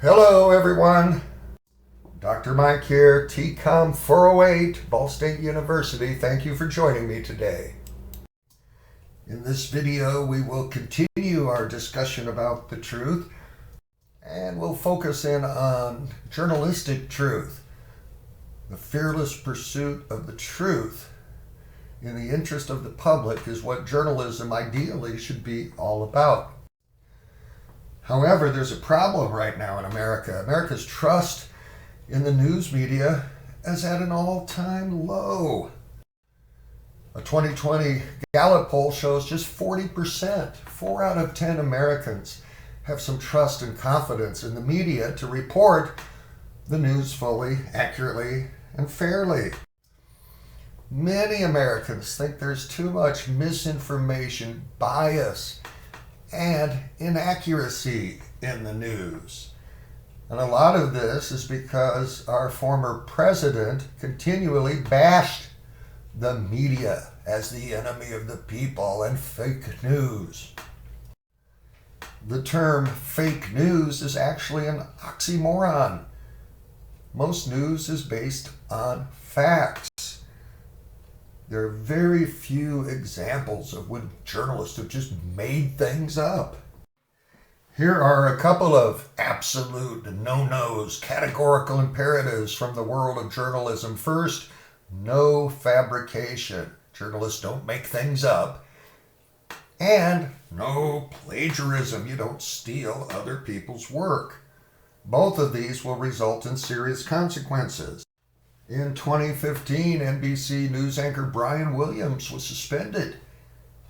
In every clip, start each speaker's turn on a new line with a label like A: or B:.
A: Hello, everyone. Dr. Mike here, TCOM 408, Ball State University. Thank you for joining me today. In this video, we will continue our discussion about the truth, and we'll focus in on journalistic truth, the fearless pursuit of the truth in the interest of the public is what journalism ideally should be all about. However, there's a problem right now in America. America's trust in the news media is at an all-time low. A 2020 Gallup poll shows just 40%, 4 out of 10 Americans have some trust and confidence in the media to report the news fully, accurately, and fairly. Many Americans think there's too much misinformation, bias, and inaccuracy in the news. And a lot of this is because our former president continually bashed the media as the enemy of the people and fake news. The term fake news is actually an oxymoron. Most news is based on facts. There are very few examples of when journalists have just made things up. Here are a couple of absolute no-nos, categorical imperatives from the world of journalism. First, no fabrication. Journalists don't make things up. And no plagiarism. You don't steal other people's work. Both of these will result in serious consequences. In 2015, NBC news anchor Brian Williams was suspended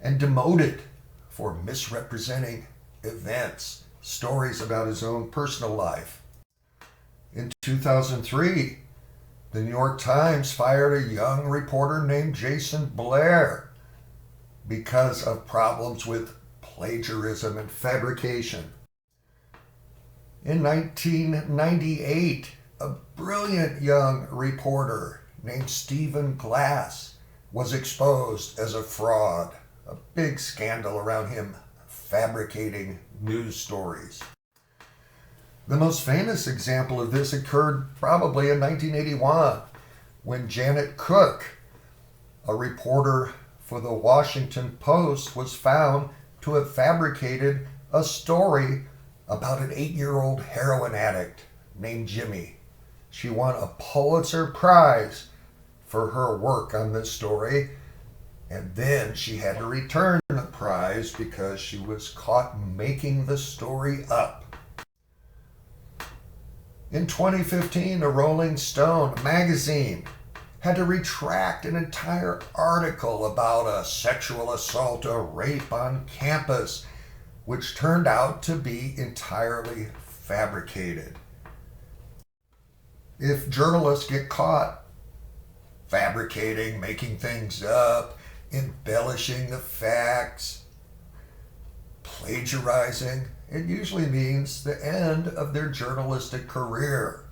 A: and demoted for misrepresenting events, stories about his own personal life. In 2003, the New York Times fired a young reporter named Jason Blair because of problems with plagiarism and fabrication. In 1998, a brilliant young reporter named Stephen Glass was exposed as a fraud, a big scandal around him fabricating news stories. The most famous example of this occurred probably in 1981 when Janet Cook, a reporter for the Washington Post, was found to have fabricated a story about an 8-year-old heroin addict named Jimmy. She won a Pulitzer Prize for her work on this story, and then she had to return the prize because she was caught making the story up. In 2015, a Rolling Stone magazine had to retract an entire article about a sexual assault, a rape on campus, which turned out to be entirely fabricated. If journalists get caught fabricating, making things up, embellishing the facts, plagiarizing, it usually means the end of their journalistic career.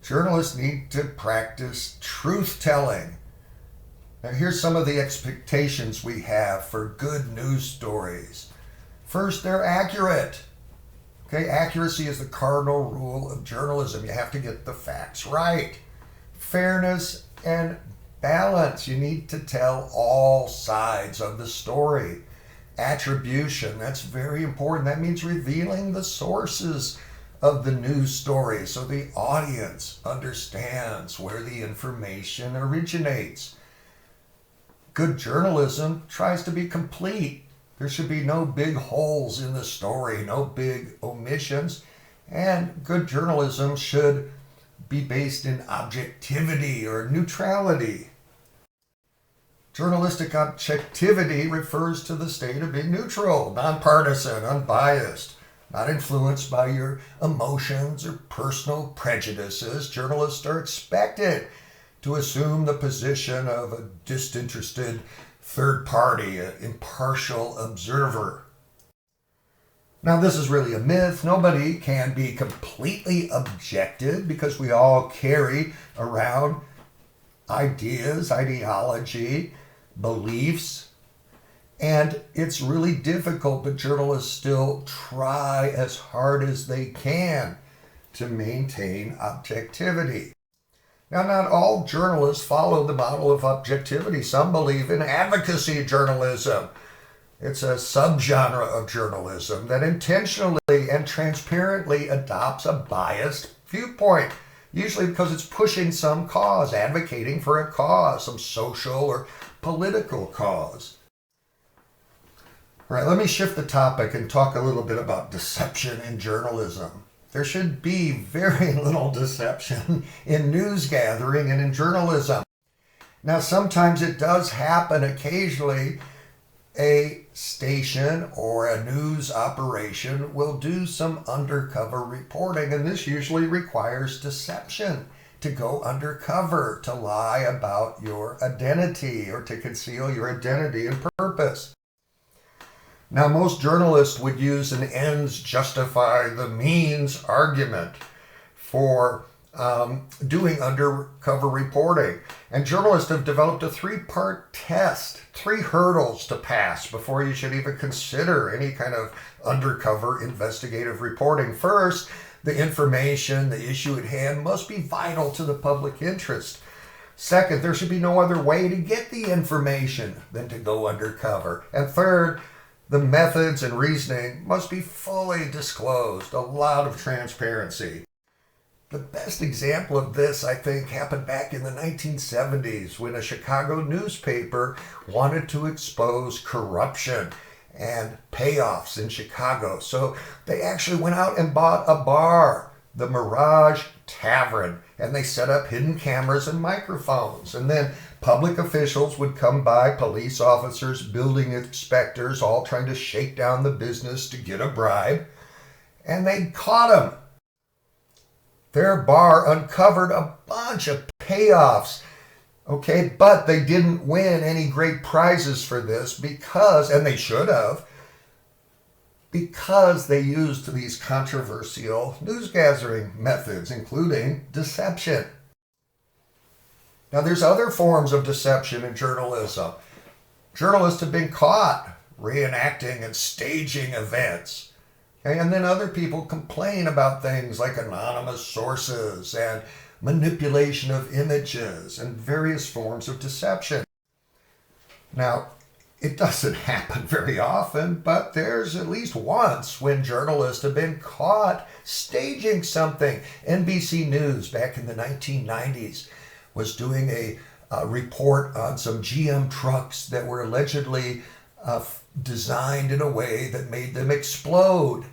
A: Journalists need to practice truth-telling. Now, here's some of the expectations we have for good news stories. First, they're accurate. Okay, accuracy is the cardinal rule of journalism. You have to get the facts right. Fairness and balance. You need to tell all sides of the story. Attribution, that's very important. That means revealing the sources of the news story so the audience understands where the information originates. Good journalism tries to be complete. There should be no big holes in the story, no big omissions, and good journalism should be based in objectivity or neutrality. Journalistic objectivity refers to the state of being neutral, nonpartisan, unbiased, not influenced by your emotions or personal prejudices. Journalists are expected to assume the position of a disinterested third party, an impartial observer. Now, this is really a myth. Nobody can be completely objective because we all carry around ideas, ideology, beliefs, And it's really difficult, but journalists still try as hard as they can to maintain objectivity. Now, not all journalists follow the model of objectivity. Some believe in advocacy journalism. It's a subgenre of journalism that intentionally and transparently adopts a biased viewpoint, usually because it's pushing some cause, advocating for a cause, some social or political cause. All right, let me shift the topic and talk a little bit about deception in journalism. There should be very little deception in news gathering and in journalism. Now, sometimes it does happen occasionally. A station or a news operation will do some undercover reporting, and this usually requires deception, to go undercover, to lie about your identity or to conceal your identity and purpose. Now, most journalists would use an ends justify the means argument for doing undercover reporting. And journalists have developed a three-part test, 3 hurdles to pass before you should even consider any kind of undercover investigative reporting. First, the information, the issue at hand must be vital to the public interest. Second, there should be no other way to get the information than to go undercover. And third, the methods and reasoning must be fully disclosed, a lot of transparency. The best example of this, I think, happened back in the 1970s when a Chicago newspaper wanted to expose corruption and payoffs in Chicago. So they actually went out and bought a bar, the Mirage Tavern, and they set up hidden cameras and microphones. And then public officials would come by, police officers, building inspectors, all trying to shake down the business to get a bribe. And they caught them. Their bar uncovered a bunch of payoffs, okay? But they didn't win any great prizes for this because, and they should have, because they used these controversial news gathering methods, including deception. Now, there's other forms of deception in journalism. Journalists have been caught reenacting and staging events. Okay? And then other people complain about things like anonymous sources and manipulation of images and various forms of deception. Now, it doesn't happen very often, but there's at least once when journalists have been caught staging something. NBC News back in the 1990s was doing a report on some GM trucks that were allegedly designed in a way that made them explode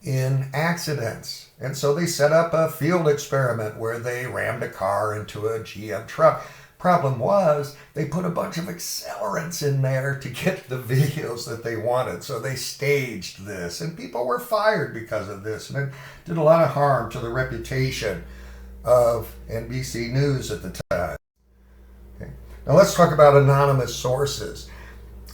A: in accidents. And so they set up a field experiment where they rammed a car into a GM truck. Problem was, they put a bunch of accelerants in there to get the videos that they wanted. So they staged this, and people were fired because of this. And it did a lot of harm to the reputation of NBC News at the time. Okay. Now let's talk about anonymous sources.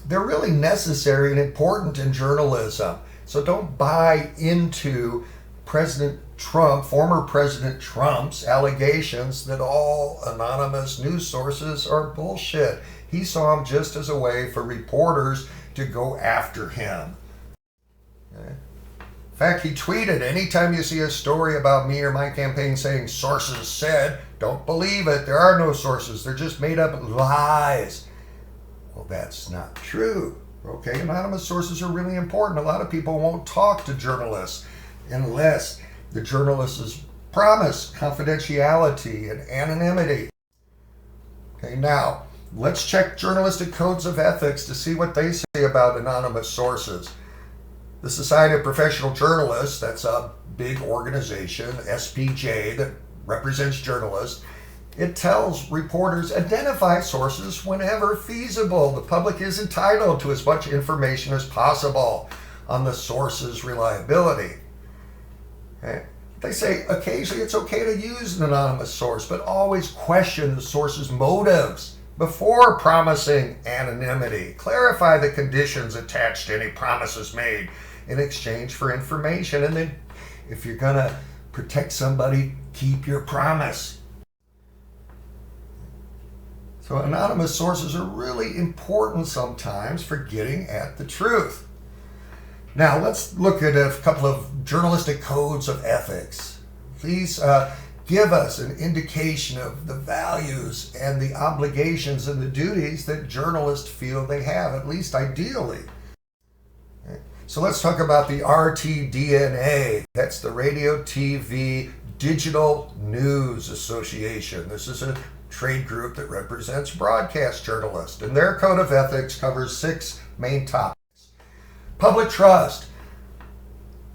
A: They're really necessary and important in journalism. So don't buy into former President Trump's allegations that all anonymous news sources are bullshit. He saw them just as a way for reporters to go after him. Okay. In fact, he tweeted, anytime you see a story about me or my campaign saying sources said, don't believe it. There are no sources. They're just made up lies. Well, that's not true. Okay, anonymous sources are really important. A lot of people won't talk to journalists unless the journalists promise confidentiality and anonymity. Okay, now let's check journalistic codes of ethics to see what they say about anonymous sources. The Society of Professional Journalists, that's a big organization, SPJ, that represents journalists. It tells reporters identify sources whenever feasible. The public is entitled to as much information as possible on the source's reliability. Okay. They say occasionally it's okay to use an anonymous source, but always question the source's motives before promising anonymity. Clarify the conditions attached to any promises made in exchange for information. And then if you're going to protect somebody, keep your promise. So anonymous sources are really important sometimes for getting at the truth. Now let's look at a couple of journalistic codes of ethics. These give us an indication of the values and the obligations and the duties that journalists feel they have, at least ideally. So let's talk about the RTDNA. That's the Radio, TV, Digital News Association. This is a trade group that represents broadcast journalists, and their code of ethics covers 6 main topics. Public trust.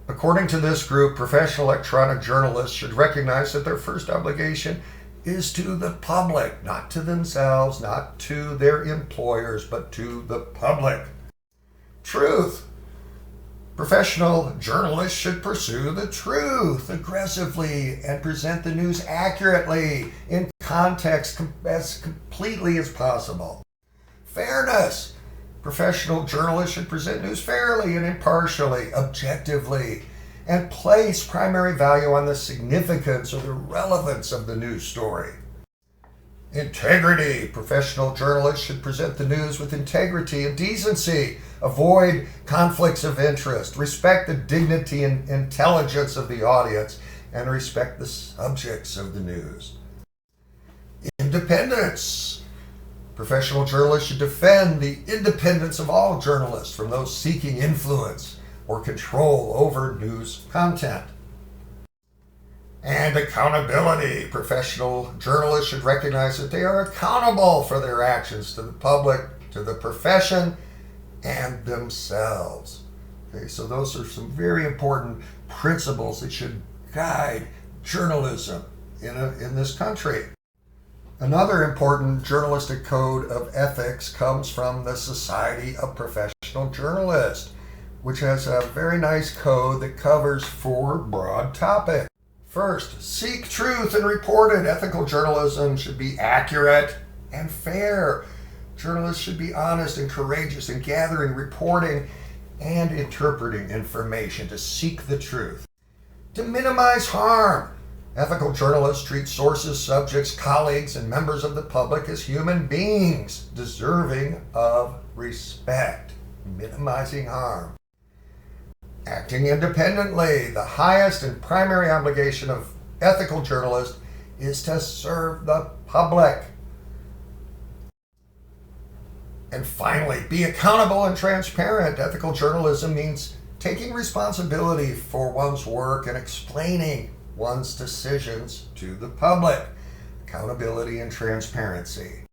A: According to this group, professional electronic journalists should recognize that their first obligation is to the public, not to themselves, not to their employers, but to the public. Truth. Professional journalists should pursue the truth aggressively and present the news accurately, in context, as completely as possible. Fairness. Professional journalists should present news fairly and impartially, objectively, and place primary value on the significance or the relevance of the news story. Integrity. Professional journalists should present the news with integrity and decency, avoid conflicts of interest, respect the dignity and intelligence of the audience, and respect the subjects of the news. Independence. Professional journalists should defend the independence of all journalists from those seeking influence or control over news content. And accountability. Professional journalists should recognize that they are accountable for their actions to the public, to the profession, and themselves. Okay, so those are some very important principles that should guide journalism in this country. Another important journalistic code of ethics comes from the Society of Professional Journalists, which has a very nice code that covers 4 broad topics. First, seek truth and report it. Ethical journalism should be accurate and fair. Journalists should be honest and courageous in gathering, reporting, and interpreting information to seek the truth. To minimize harm. Ethical journalists treat sources, subjects, colleagues, and members of the public as human beings deserving of respect, minimizing harm. Acting independently. The highest and primary obligation of ethical journalists is to serve the public. And finally, be accountable and transparent. Ethical journalism means taking responsibility for one's work and explaining one's decisions to the public. Accountability and transparency.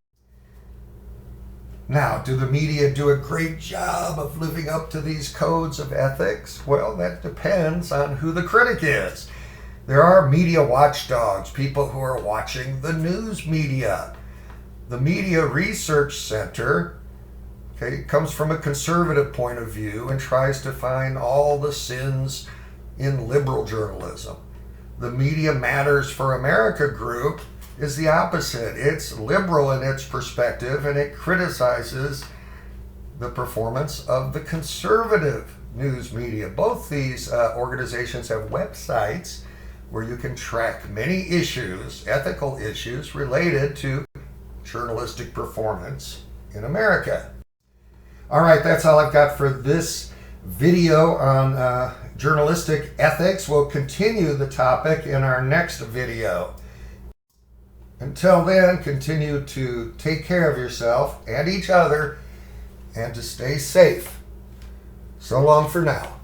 A: Now, do the media do a great job of living up to these codes of ethics? Well, that depends on who the critic is. There are media watchdogs, people who are watching the news media. The Media Research Center comes from a conservative point of view and tries to find all the sins in liberal journalism. The Media Matters for America group is the opposite. It's liberal in its perspective, and it criticizes the performance of the conservative news media. Both these organizations have websites where you can track many issues, ethical issues, related to journalistic performance in America. All right, that's all I've got for this video on journalistic ethics. We'll continue the topic in our next video. Until then, continue to take care of yourself and each other and to stay safe. So long for now.